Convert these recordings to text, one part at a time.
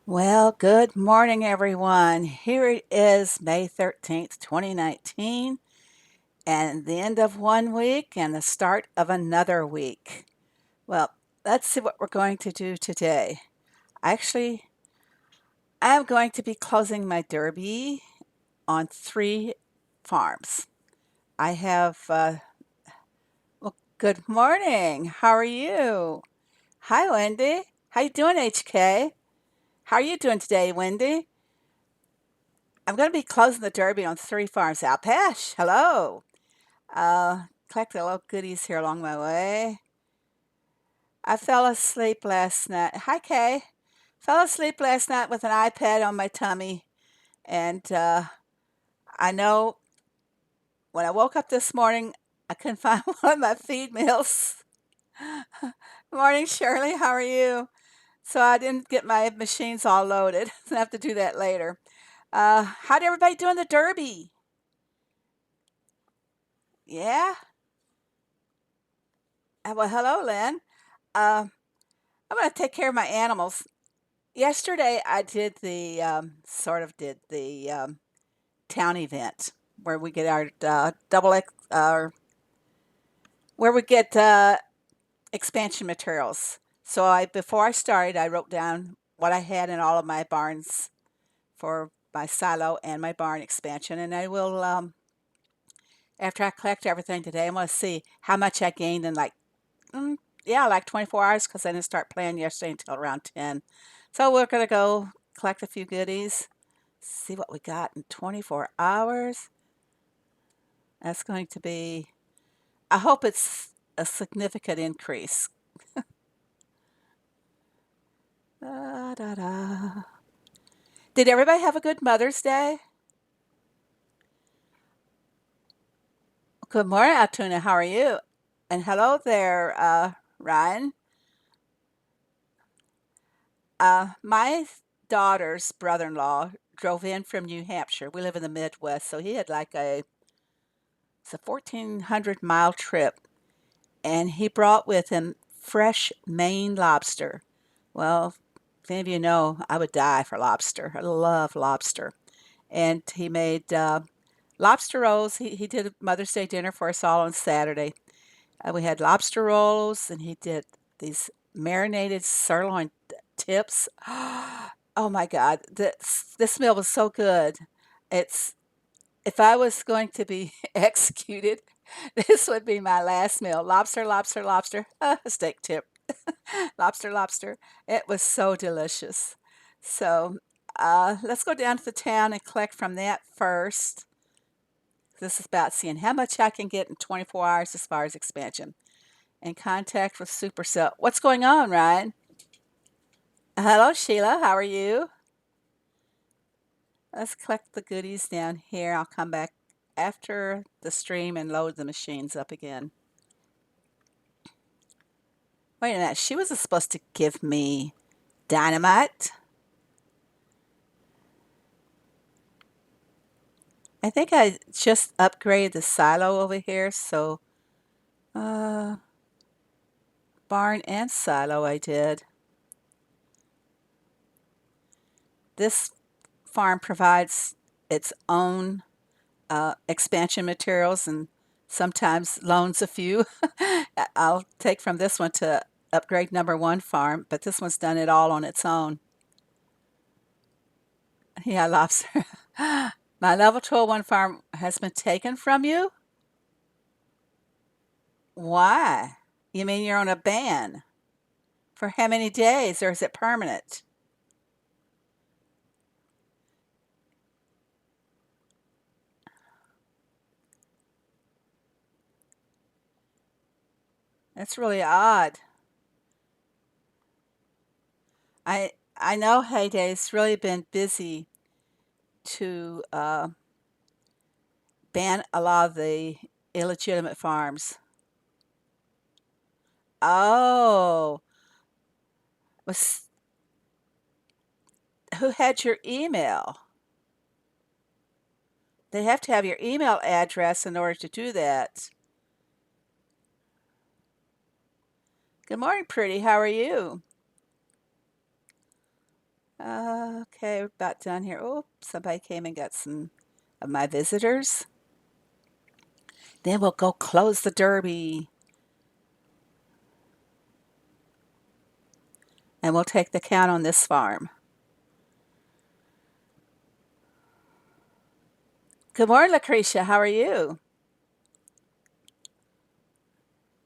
Well, good morning, everyone. Here it is, May 13th, 2019, and the end of one week and the start of another week. Well, let's see what we're going to do today. Actually, I'm going to be closing my derby on 3 farms. I have, well, good morning. How are you? Hi, Wendy. How you doing, HK? How are you doing today, Wendy? I'm going to be closing the derby on 3 farms. Alpesh, hello. Collect the little goodies here along my way. I fell asleep last night. Hi, Kay. Fell asleep last night with an iPad on my tummy. And I know when I woke up this morning, I couldn't find one of my feed meals. Morning, Shirley. How are you? So I didn't get my machines all loaded. I have to do that later. How'd everybody do in the derby? Yeah? Well, hello, Lynn. Uh, I'm going to take care of my animals. Yesterday, I did the did the town event where we get our double X, where we get expansion materials. So before I started, I wrote down what I had in all of my barns for my silo and my barn expansion, and I will after I collect everything today, I'm going to see how much I gained in mm, like 24 hours because I didn't start playing yesterday until around 10. So we're going to go collect a few goodies, see what we got in 24 hours. That's going to be, I hope it's a significant increase. Da, da, da. Did everybody have a good Mother's Day? Good morning, Altoona. How are you? And hello there, Ryan. My daughter's brother-in-law drove in from New Hampshire. We live in the Midwest, so he had it's a 1,400-mile trip, and he brought with him fresh Maine lobster. Well, if any of you know, I would die for lobster. I love lobster. And he made lobster rolls. He did a Mother's Day dinner for us all on Saturday. We had lobster rolls, and he did these marinated sirloin tips. Oh my God, this meal was so good. It's if I was going to be executed, this would be my last meal. Lobster, lobster, lobster, steak tip. Lobster, lobster. It was so delicious. So let's go down to the town and collect from that first. This is about seeing how much I can get in 24 hours as far as expansion. In contact with Supercell. What's going on, Ryan? Hello, Sheila. How are you? Let's collect the goodies down here. I'll come back after the stream and load the machines up again. Wait a minute. She was supposed to give me dynamite. I think I just upgraded the silo over here, so uh, barn and silo I did. This farm provides its own expansion materials and sometimes loans a few. I'll take from this one to upgrade number 1 farm, but this one's done it all on its own. Yeah, lobster. My level 12 farm has been taken from you? Why? You mean you're on a ban? For how many days, or is it permanent? That's really odd. I know Heyday's really been busy to ban a lot of the illegitimate farms. Oh, was who had your email? They have to have your email address in order to do that. Good morning, pretty. How are you? Okay, we're about done here. Oh, somebody came and got some of my visitors. Then we'll go close the derby. And we'll take the count on this farm. Good morning, Lucretia. How are you?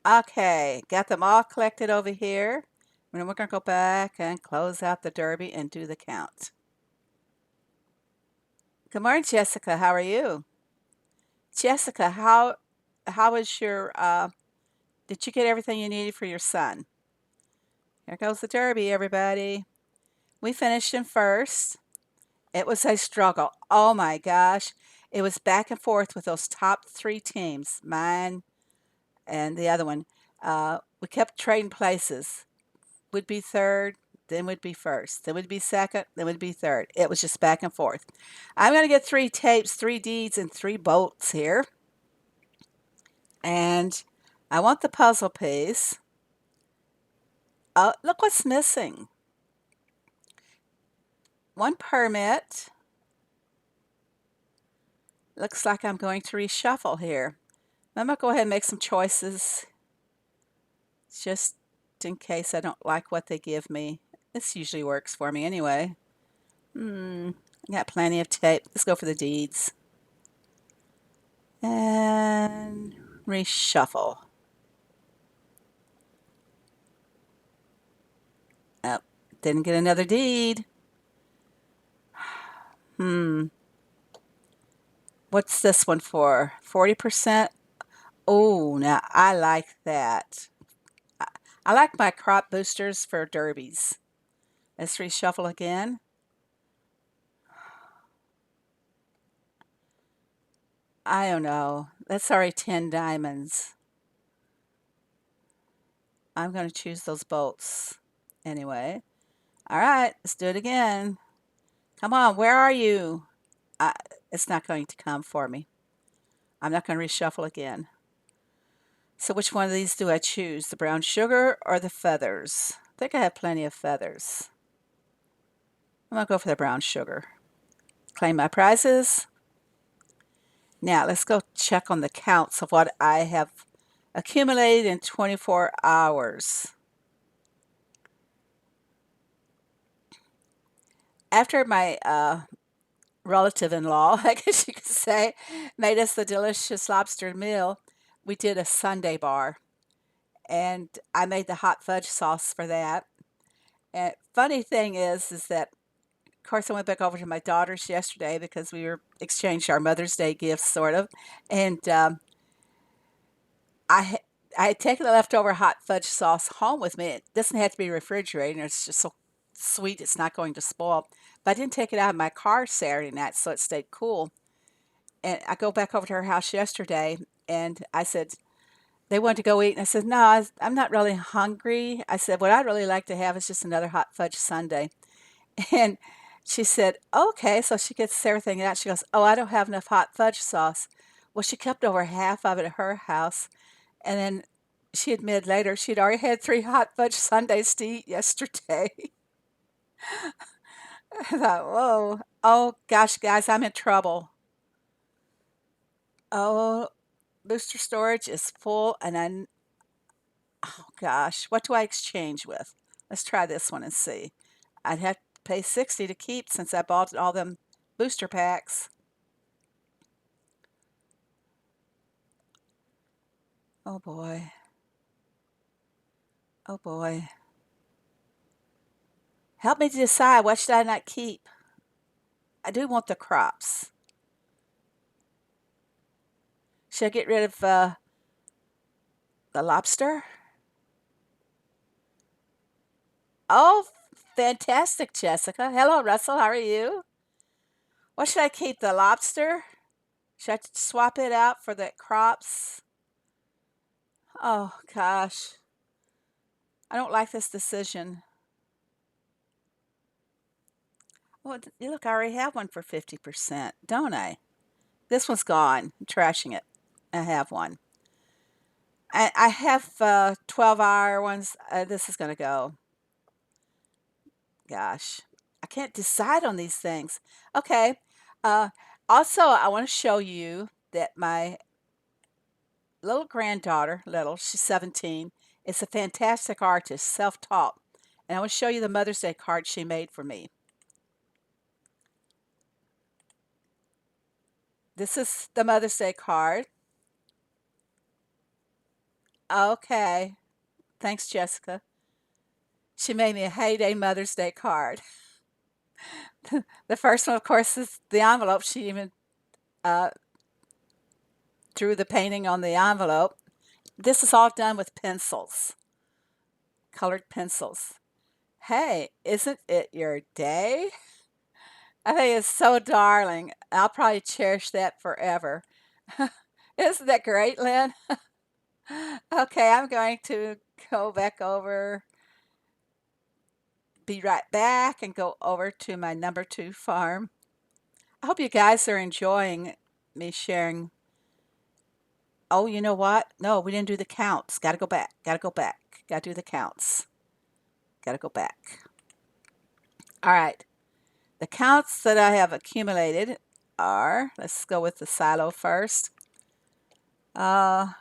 Okay, got them all collected over here. And then we're going to go back and close out the derby and do the count. Good morning, Jessica. How are you? Jessica, how was your did you get everything you needed for your son? Here goes the derby, everybody. We finished in first. It was a struggle. Oh my gosh. It was back and forth with those top three teams, mine and the other one. We kept trading places. Would be third, then would be first, then would be second, then would be third. It was just back and forth. I'm going to get 3 tapes, 3 deeds, and 3 bolts here. And I want the puzzle piece. Oh, look what's missing. 1 permit. Looks like I'm going to reshuffle here. I'm going to go ahead and make some choices just in case I don't like what they give me. This usually works for me anyway. I got plenty of tape. Let's go for the deeds. And reshuffle. Oh, didn't get another deed. What's this one for? 40%? Oh, now I like that. I like my crop boosters for derbies. Let's reshuffle again. I don't know. That's already 10 diamonds. I'm going to choose those bolts anyway. All right, let's do it again. Come on, where are you? I, it's not going to come for me. I'm not going to reshuffle again. So which one of these do I choose? The brown sugar or the feathers? I think I have plenty of feathers. I'm going to go for the brown sugar. Claim my prizes. Now let's go check on the counts of what I have accumulated in 24 hours. After my relative-in-law, I guess you could say, made us the delicious lobster meal, we did a Sunday bar. And I made the hot fudge sauce for that. And funny thing is that of course I went back over to my daughter's yesterday because we were exchanged our Mother's Day gifts sort of, and I ha- I had taken the leftover hot fudge sauce home with me. It doesn't have to be refrigerated. It's just so sweet it's not going to spoil. But I didn't take it out of my car Saturday night, so it stayed cool. And I go back over to her house yesterday, and I said, they wanted to go eat, and I said, no, I'm not really hungry. I said, what I'd really like to have is just another hot fudge sundae. And she said, okay. So she gets everything out. She goes, oh, I don't have enough hot fudge sauce. Well, she kept over half of it at her house. And then she admitted later she'd already had 3 hot fudge sundaes to eat yesterday. I thought, whoa. Oh, gosh, guys, I'm in trouble. Oh, booster storage is full. And oh, gosh, what do I exchange with? Let's try this one and see. I'd have to pay 60 to keep since I bought all them booster packs. Oh boy. Oh boy. Help me to decide what should I not keep. I do want the crops. Should I get rid of the lobster? Oh, fantastic, Jessica. Hello, Russell. How are you? What should I keep? The lobster? Should I swap it out for the crops? Oh gosh. I don't like this decision. Well, look, I already have one for 50%, don't I? This one's gone. I'm trashing it. I have one. I have 12-hour ones. This is going to go. Gosh. I can't decide on these things. Okay. Uh, Also, I want to show you that my little granddaughter, she's 17, is a fantastic artist, self-taught. And I want to show you the Mother's Day card she made for me. This is the Mother's Day card. Okay. Thanks, Jessica. She made me a Heyday Mother's Day card. The first one, of course, is the envelope. She even uh, drew the painting on the envelope. This is all done with pencils, colored pencils. Hey, isn't it your day? I think it's so darling. I'll probably cherish that forever. Isn't that great, Lynn? Okay, I'm going to go back over, be right back, and go over to my number 2 farm. I hope you guys are enjoying me sharing. Oh, you know what? No, we didn't do the counts. Gotta go back. Gotta go back. Gotta do the counts. Gotta go back. All right. The counts that I have accumulated are, let's go with the silo first. On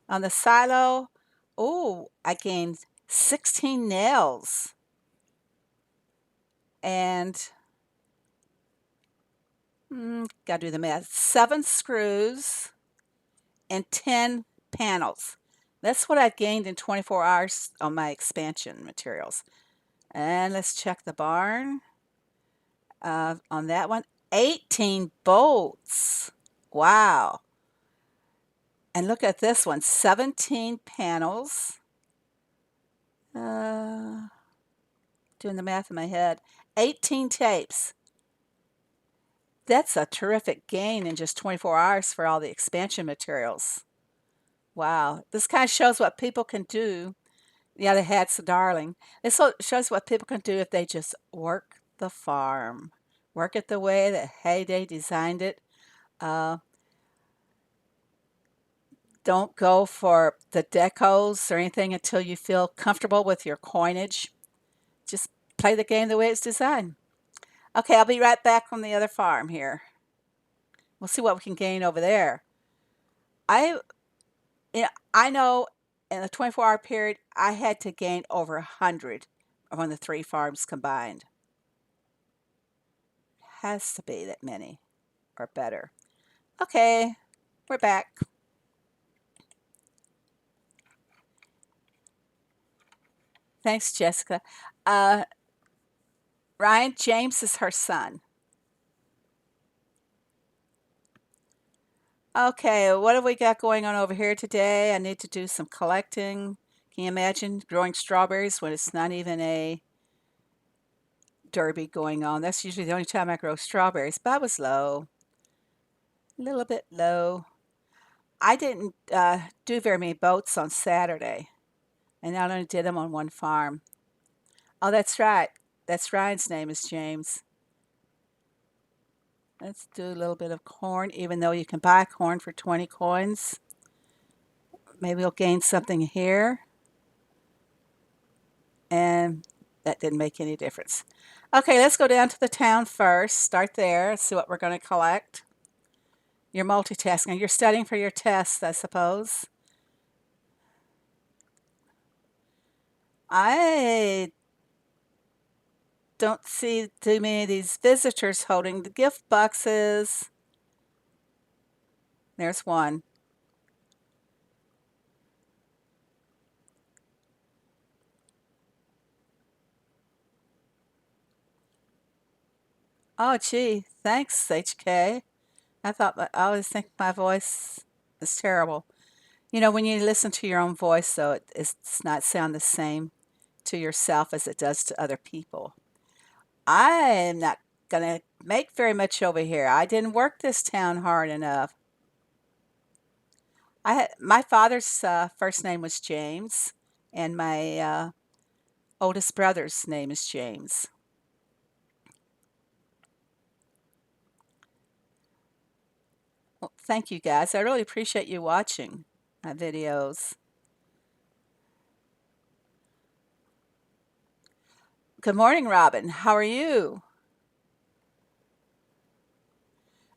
the silo, oh, I gained 16 nails and gotta do the math, 7 screws and 10 panels. That's what I've gained in 24 hours on my expansion materials. And let's check the barn. On that one, 18 bolts. Wow. And look at this one, 17 panels. Doing the math in my head. 18 tapes. That's a terrific gain in just 24 hours for all the expansion materials. Wow. This kind of shows what people can do. Yeah, the hat's darling. This shows what people can do if they just work the farm. Work it the way that Heyday designed it. Uh, don't go for the decos or anything until you feel comfortable with your coinage. Just play the game the way it's designed. Okay, I'll be right back from the other farm here. We'll see what we can gain over there. I, I know in the 24-hour period, I had to gain over 100 on the 3 farms combined. Has to be that many or better. Okay, we're back. Thanks, Jessica. Uh, Ryan, James is her son. Okay, what have we got going on over here today? I need to do some collecting. Can you imagine growing strawberries when it's not even a derby going on? That's usually the only time I grow strawberries, but I was low, a little bit low. I didn't do very many boats on Saturday, and I only did them on one farm. Oh, that's right. That's Ryan's name is James. Let's do a little bit of corn, even though you can buy corn for 20 coins. Maybe we'll gain something here. And that didn't make any difference. Okay, let's go down to the town first. Start there. See what we're going to collect. You're multitasking. You're studying for your test, I suppose. I don't see too many of these visitors holding the gift boxes. There's one. Oh, gee. Thanks, HK. I always think my voice is terrible. You know, when you listen to your own voice, though, it's not sound the same to yourself as it does to other people. I'm not gonna make very much over here. I didn't work this town hard enough. My father's first name was James, and my oldest brother's name is James. Well, thank you guys. I really appreciate you watching my videos. Good morning, Robin. How are you?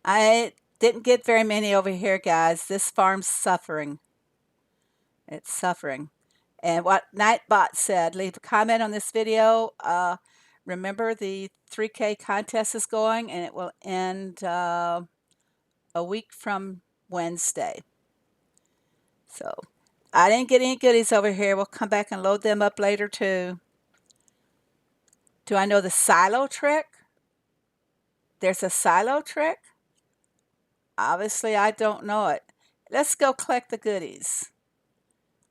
I didn't get very many over here, guys. This farm's suffering. It's suffering. And what Nightbot said, leave a comment on this video. Remember the 3K contest is going and it will end a week from Wednesday. So I didn't get any goodies over here. We'll come back and load them up later too. Do I know the silo trick? There's a silo trick? Obviously, I don't know it. Let's go collect the goodies.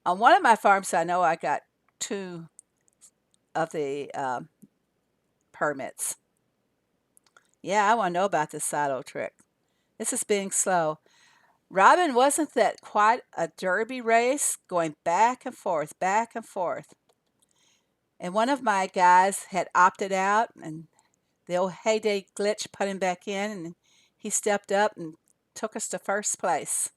On one of my farms, I know I got two of the permits. Yeah, I want to know about this silo trick. This is being slow. Robin, wasn't that quite a derby race going back and forth, back and forth? And one of my guys had opted out, and the old heyday glitch put him back in, and he stepped up and took us to first place.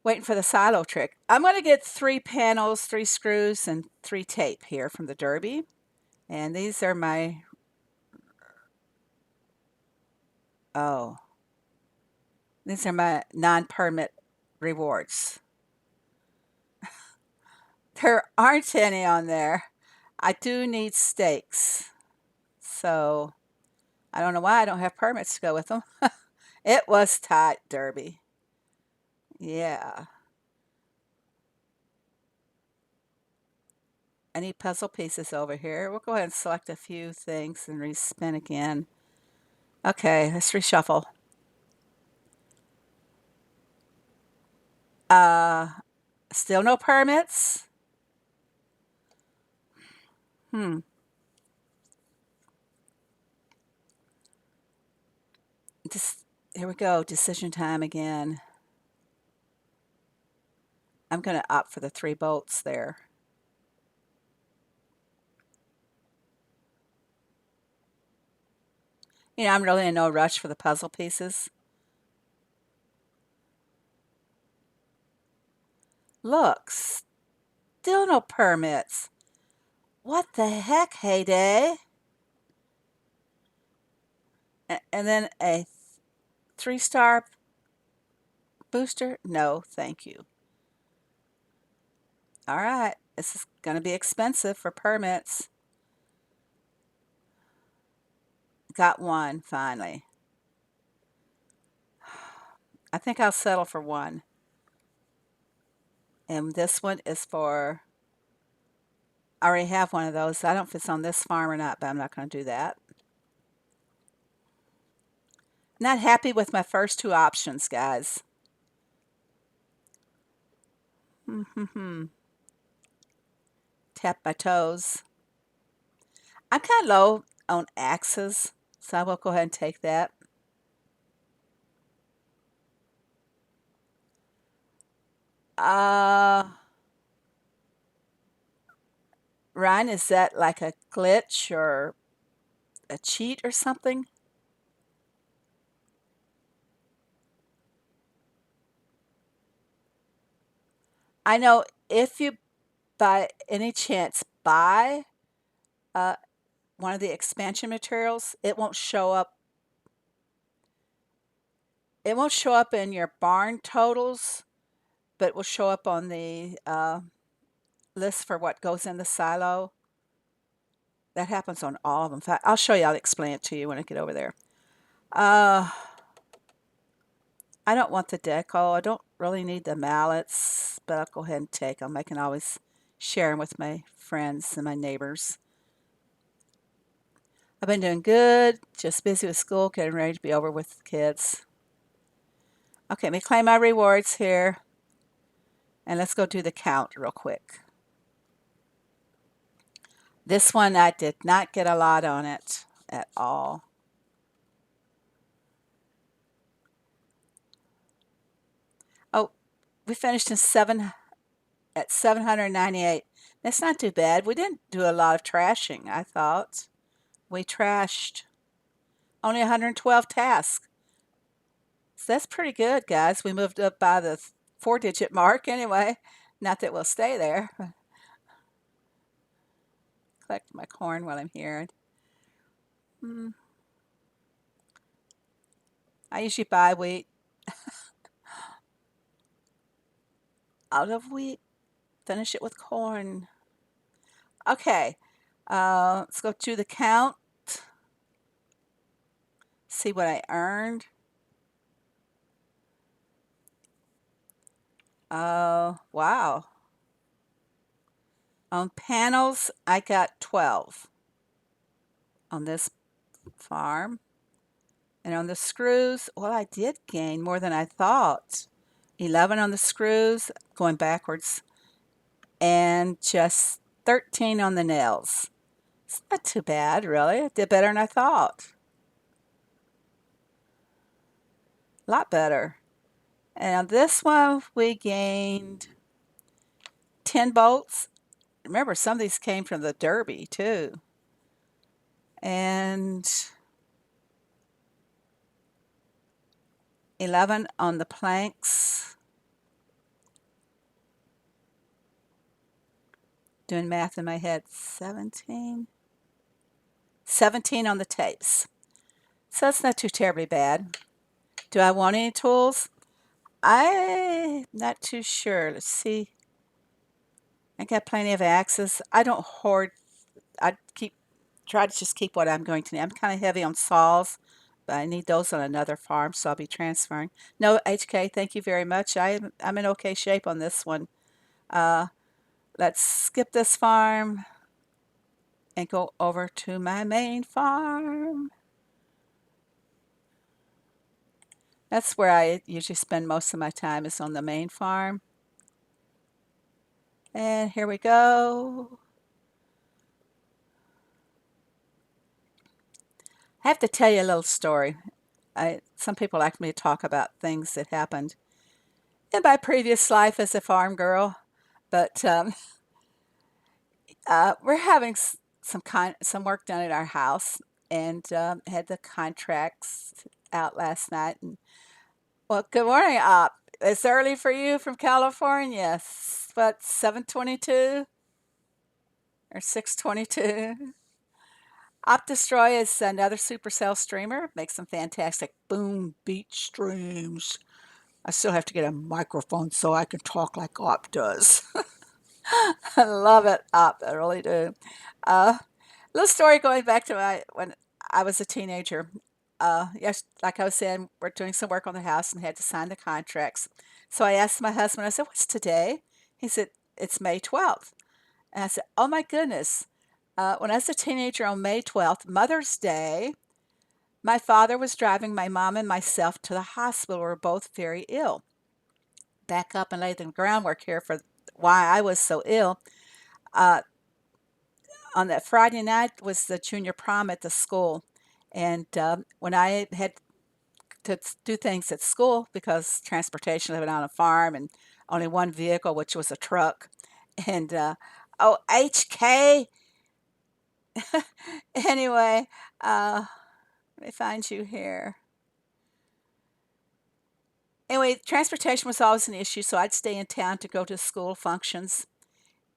Waiting for the silo trick. I'm going to get 3 panels, 3 screws, and 3 tape here from the derby. And these are my, oh, these are my non-permit rewards. There aren't any on there. I do need stakes. So I don't know why I don't have permits to go with them. It was tight, derby. Yeah. I need puzzle pieces over here. We'll go ahead and select a few things and respin again. Okay, let's reshuffle. Still no permits? Hmm. Here we go, decision time again. I'm going to opt for the 3 bolts there. You know, I'm really in no rush for the puzzle pieces. Look, still no permits. What the heck, heyday? And then a 3-star booster? No, thank you. All right, this is going to be expensive for permits. Got one, finally. I think I'll settle for 1. And this one is for, I already have one of those. I don't know if it's on this farm or not, but I'm not going to do that. Not happy with my first 2 options, guys. Tap my toes. I'm kind of low on axes, so I will go ahead and take that. Ryan, is that like a glitch or a cheat or something? I know if you by any chance buy uh, one of the expansion materials, it won't show up. It won't show up in your barn totals, but it will show up on the list for what goes in the silo. That happens on all of them. In fact, I'll show you. I'll explain it to you when I get over there. I don't want the deco. I don't really need the mallets, but I'll go ahead and take them. I can always share them with my friends and my neighbors. I've been doing good, just busy with school, getting ready to be over with the kids. Okay, let me claim my rewards here, and let's go do the count real quick. This one, I did not get a lot on it at all. Oh, we finished at 798. That's not too bad. We didn't do a lot of trashing, I thought. We trashed only 112 tasks. So that's pretty good, guys. We moved up by the 4-digit mark anyway. Not that we'll stay there. collect my corn while I'm here. Mm, I usually buy wheat out of wheat, finish it with corn. Okay, let's go to the count, see what I earned. Wow. On panels, I got 12 on this farm. And on the screws, well, I did gain more than I thought. 11 on the screws, going backwards, and just 13 on the nails. It's not too bad, really. I did better than I thought. A lot better. And on this one, we gained 10 bolts. Remember, some of these came from the Derby, too. And 11 on the planks. Doing math in my head. 17. 17 on the tapes. So that's not too terribly bad. Do I want any tools? I'm not too sure. Let's see. I got plenty of axes. I don't hoard. I try to just keep what I'm going to need. I'm kind of heavy on saws, but I need those on another farm, so I'll be transferring. No, HK, thank you very much. I'm in okay shape on this one. Uh, let's skip this farm and go over to my main farm. That's where I usually spend most of my time, is on the main farm. And here we go. I have to tell you a little story. Some people like me to talk about things that happened in my previous life as a farm girl, but we're having some work done at our house, and had the contracts out last night. And well, good morning, Op. It's early for you from California. What, 7:22 or 6:22? Op Destroy is another supercell streamer. Makes some fantastic boom beat streams. I still have to get a microphone so I can talk like Op does. I love it, Op. I really do. Uh, Little story going back to when I was a teenager. Yes, like I was saying, we're doing some work on the house and had to sign the contracts. So I asked my husband, I said, "What's today?" He said, "It's May 12th." And I said, "Oh my goodness." When I was a teenager on May 12th, Mother's Day, my father was driving my mom and myself to the hospital. We were both very ill. Back up and lay the groundwork here for why I was so ill. Uh, on that Friday night was the junior prom at the school. And when I had to do things at school, because transportation, living on a farm and only one vehicle, which was a truck. And oh, HK. Anyway, let me find you here. Anyway, transportation was always an issue, so I'd stay in town to go to school functions.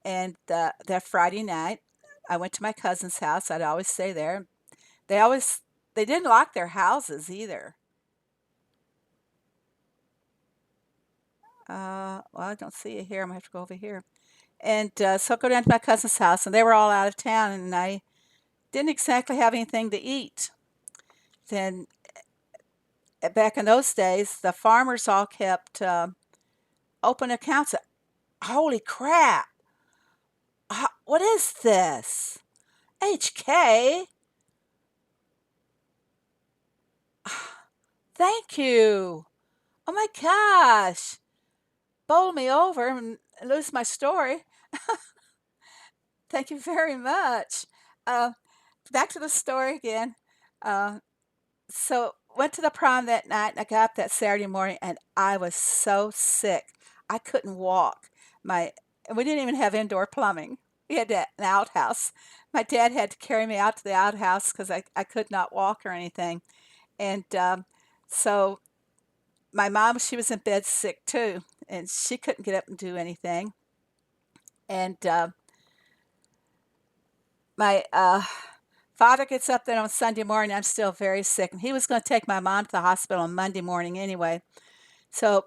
And that Friday night, I went to my cousin's house. I'd always stay there. They always they didn't lock their houses either. Well, I don't see it here. I'm gonna have to go over here. And so I go down to my cousin's house, and they were all out of town, and I didn't exactly have anything to eat. Then back in those days, the farmers all kept open accounts. Holy crap! What is this? HK, thank you. Oh my gosh. Bowl me over and lose my story. Thank you very much. Uh, Back to the story again. Uh, so went to the prom that night, and I got up that Saturday morning, and I was so sick. I couldn't walk. And we didn't even have indoor plumbing. We had an outhouse. My dad had to carry me out to the outhouse because I could not walk or anything. And so my mom, she was in bed sick too, and she couldn't get up and do anything. And My father gets up then on Sunday morning. I'm still very sick, and he was going to take my mom to the hospital on Monday morning anyway. So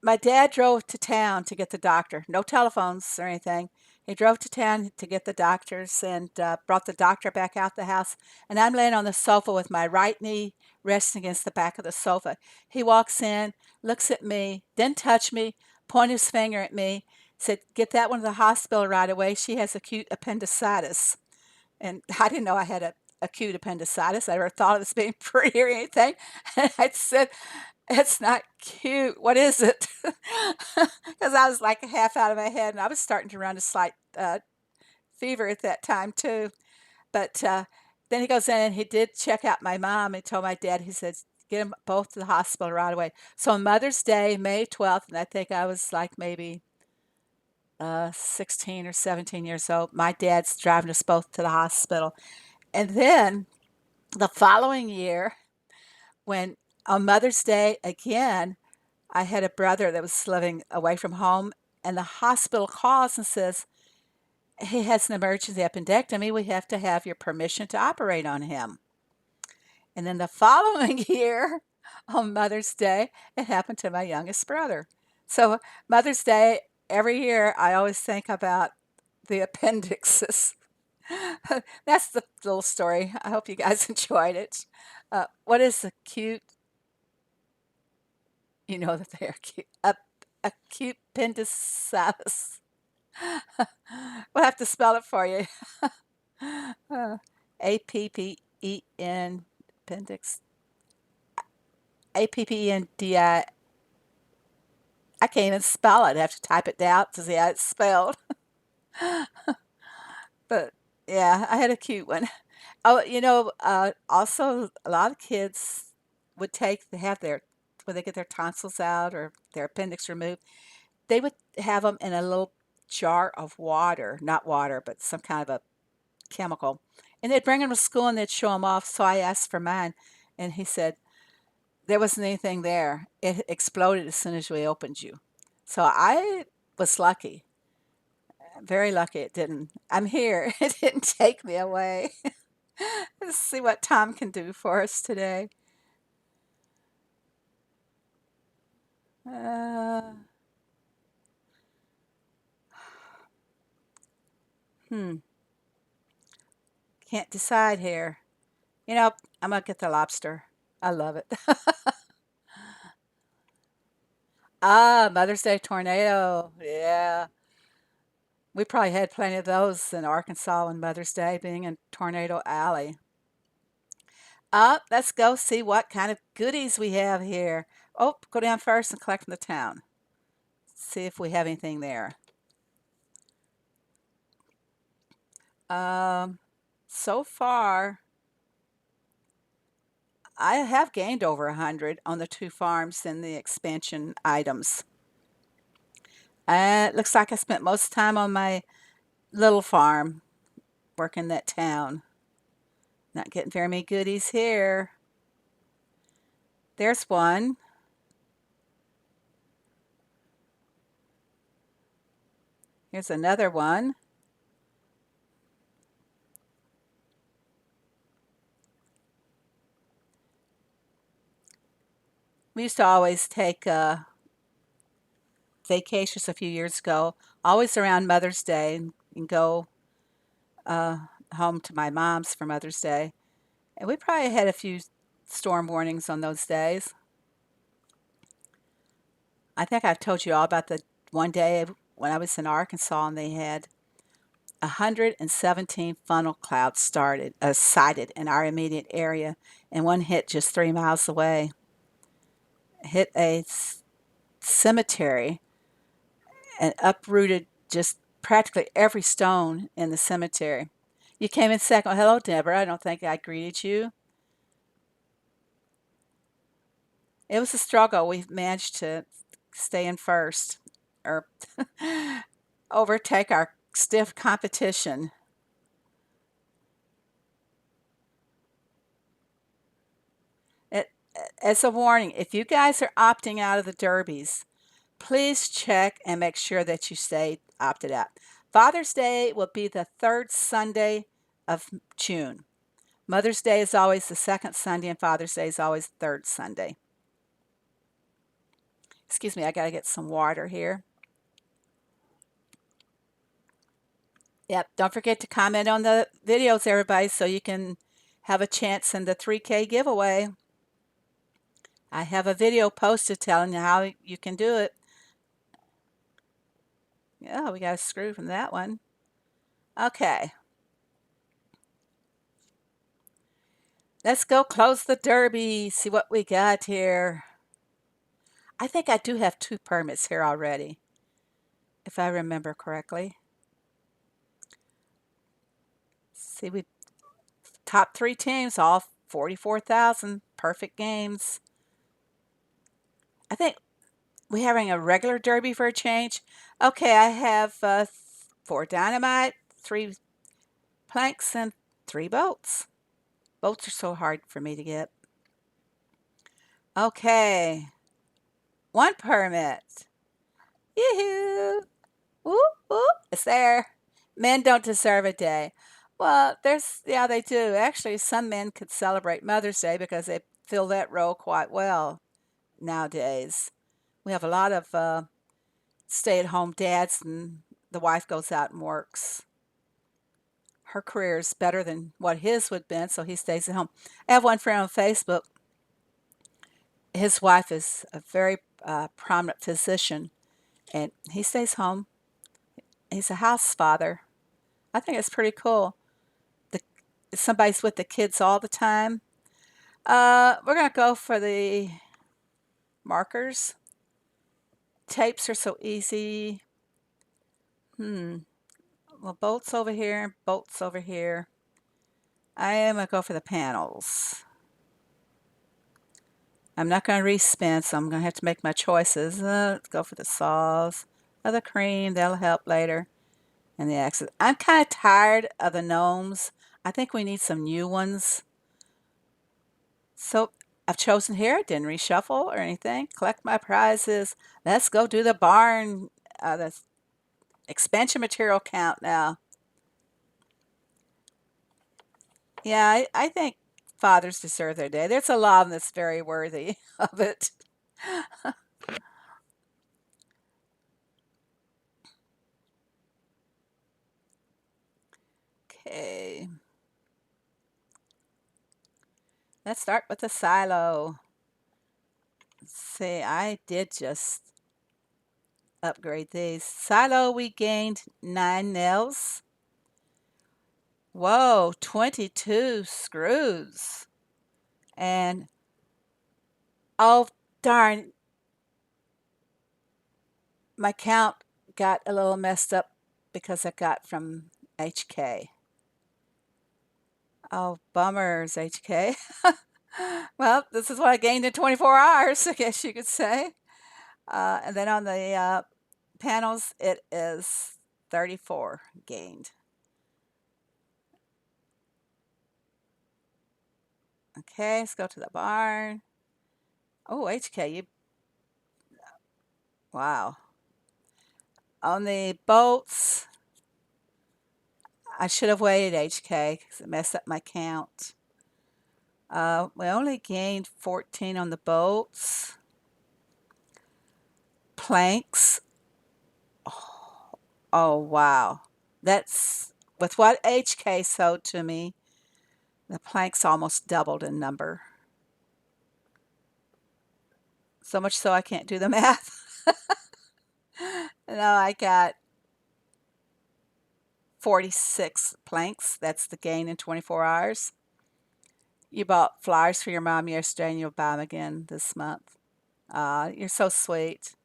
my dad drove to town to get the doctor. No telephones or anything. He drove to town to get the doctors and brought the doctor back out the house. And I'm laying on the sofa with my right knee resting against the back of the sofa. He walks in, looks at me, didn't touch me, pointed his finger at me, said, "Get that one to the hospital right away. She has acute appendicitis." And I didn't know I had a acute appendicitis. I never thought of this being pretty or anything. And I said, "It's not cute. What is it?" Because I was like half out of my head, and I was starting to run a slight fever at that time too. But then he goes in and he did check out my mom and told my dad, he said, "Get them both to the hospital right away." So on Mother's Day, May 12th, and I think I was like maybe 16 or 17 years old, my dad's driving us both to the hospital. And then the following year, when on Mother's Day again, I had a brother that was living away from home, and the hospital calls and says, "He has an emergency appendectomy. We have to have your permission to operate on him." And then the following year, on Mother's Day, it happened to my youngest brother. So, Mother's Day, every year, I always think about the appendixes. That's the little story. I hope you guys enjoyed it. What is a cute, you know that they're cute, acute appendicitis? We'll have to spell it for you. Appen appendix. Appendi. I can't even spell it. I have to type it down to see how it's spelled. But yeah, I had a cute one. Oh, also a lot of kids would have their when they get their tonsils out or their appendix removed, they would have them in a little jar of water, not water, but some kind of a chemical. And they'd bring them to school and they'd show them off. So I asked for mine, and he said there wasn't anything there. It exploded as soon as we opened you. So I was lucky, very lucky it didn't. I'm here. It didn't take me away. Let's see what Tom can do for us today. Uh, hmm, can't decide here. I'm gonna get the lobster. I love it. Ah, Mother's Day tornado. Yeah. We probably had plenty of those in Arkansas on Mother's Day, being in Tornado Alley. Let's go see what kind of goodies we have here. Oh, go down first and collect from the town. See if we have anything there. Um, so far, I have gained over 100 on the two farms and the expansion items. It looks like I spent most of the time on my little farm working that town. Not getting very many goodies here. There's one. Here's another one. We used to always take vacations a few years ago, always around Mother's Day, and go uh, home to my mom's for Mother's Day. And we probably had a few storm warnings on those days. I think I've told you all about the one day when I was in Arkansas and they had 117 funnel clouds sighted in our immediate area, and one hit just 3 miles away. Hit a cemetery and uprooted just practically every stone in the cemetery. You came in second. Well, hello, Deborah. I don't think I greeted you. It was a struggle. We managed to stay in first or overtake our stiff competition. It, as a warning, if you guys are opting out of the derbies, please check and make sure that you stay opted out. Father's Day will be the third Sunday of June. Mother's Day is always the second Sunday, and Father's Day is always the third Sunday. Excuse me, I got to get some water here. Yep, don't forget to comment on the videos, everybody, so you can have a chance in the 3K giveaway. I have a video posted telling you how you can do it. Yeah, we got a screw from that one. Okay. Let's go close the derby, see what we got here. I think I do have 2 permits here already, if I remember correctly. See, we top 3 teams, all 44,000, perfect games. I think we're having a regular derby for a change. Okay, I have 4 dynamite, 3 planks, and 3 boats. Boats are so hard for me to get. Okay, 1 permit. Yoo-hoo! Whoop, whoop, it's there. Men don't deserve a day. Well, yeah, they do. Actually, some men could celebrate Mother's Day because they fill that role quite well nowadays. We have a lot of stay-at-home dads, and the wife goes out and works. Her career is better than what his would have been, so he stays at home. I have one friend on Facebook. His wife is a very prominent physician, and he stays home. He's a house father. I think it's pretty cool. Somebody's with the kids all the time. We're going to go for the markers. Tapes are so easy. Well, bolts over here, bolts over here. I am going to go for the panels. I'm not going to respin, so I'm going to have to make my choices. Let's go for the saws or the cream. That'll help later. And the axes. I'm kind of tired of the gnomes. I think we need some new ones. So I've chosen here. Didn't reshuffle or anything. Collect my prizes. Let's go do the barn, the expansion material count now. Yeah, I think fathers deserve their day. There's a lot of them that's very worthy of it. Okay. Let's start with the silo. Let's see, I did just upgrade these. Silo, we gained 9 nails. Whoa, 22 screws. And, oh, darn, my count got a little messed up because I got from HK. Oh, bummers, HK. Well, this is what I gained in 24 hours, I guess you could say. And then on the panels, it is 34 gained. Okay, let's go to the barn. Oh, HK, wow. On the bolts, I should have waited HK because it messed up my count. We only gained 14 on the bolts. Planks. Oh, wow. That's, with what HK sold to me, the planks almost doubled in number. So much so I can't do the math. No, I got 46 planks. That's the gain in 24 hours. You bought flowers for your mom yesterday and you'll buy them again this month. You're so sweet.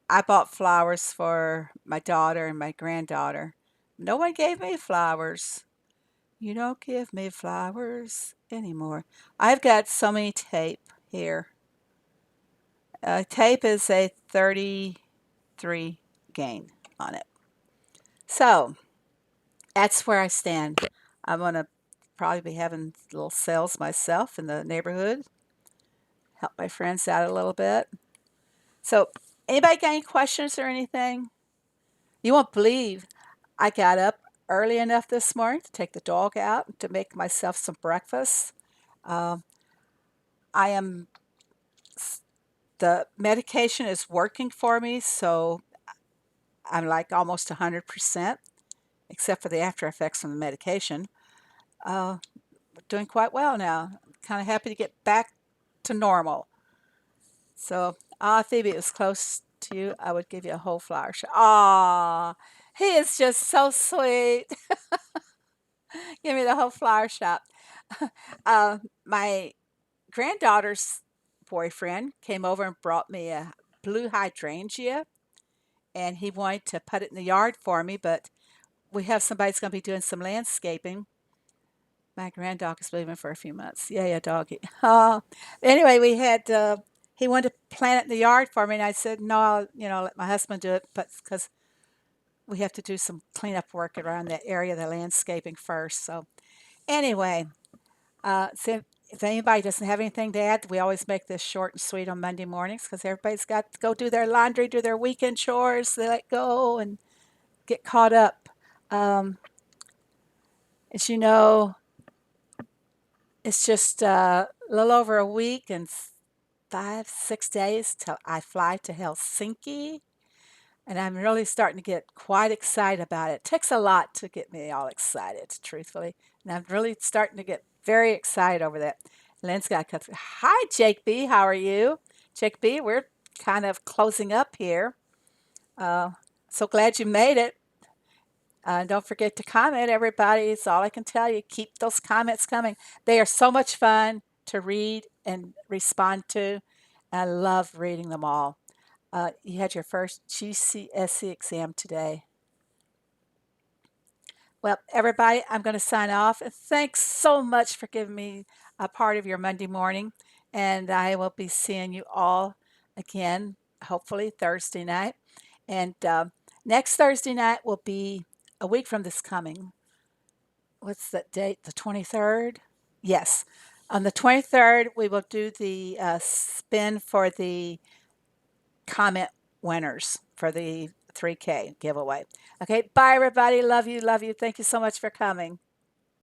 I bought flowers for my daughter and my granddaughter. No one gave me flowers. You don't give me flowers anymore. I've got so many tape here. Tape is a 33 gain on it. So that's where I stand. I'm going to probably be having little sales myself in the neighborhood. Help my friends out a little bit. So anybody got any questions or anything? You won't believe I got up early enough this morning to take the dog out to make myself some breakfast. Um, I am the medication is working for me, so I'm like almost 100%, except for the after effects from the medication. Uh, Doing quite well now. Kind of happy to get back to normal. So, Phoebe, it was close to you. I would give you a whole flower shot. Ah, he is just so sweet. Give me the whole flower shop. My granddaughter's boyfriend came over and brought me a blue hydrangea, and he wanted to put it in the yard for me, but we have somebody that's going to be doing some landscaping. My granddog is leaving for a few months. Yeah, yeah, doggy. Anyway, he wanted to plant it in the yard for me, and I said, no, I'll, let my husband do it, but because we have to do some cleanup work around that area, the landscaping first. So anyway, so if anybody doesn't have anything to add, we always make this short and sweet on Monday mornings because everybody's got to go do their laundry, do their weekend chores, they let go and get caught up. Um, as you know, it's just a little over a week and 5, 6 days till I fly to Helsinki. And I'm really starting to get quite excited about it. It takes a lot to get me all excited, truthfully. And I'm really starting to get very excited over that. Lynn's got to come. Hi, Jake B. How are you? Jake B., we're kind of closing up here. Uh, so glad you made it. Don't forget to comment, everybody. It's all I can tell you. Keep those comments coming. They are so much fun to read and respond to. I love reading them all. You had your first GCSE exam today. Well, everybody, I'm going to sign off. Thanks so much for giving me a part of your Monday morning. And I will be seeing you all again, hopefully Thursday night. And next Thursday night will be a week from this coming. What's that date? The 23rd? Yes. On the 23rd, we will do the spin for the comment winners for the 3K giveaway. Okay, bye everybody. Love you. Love you. Thank you so much for coming.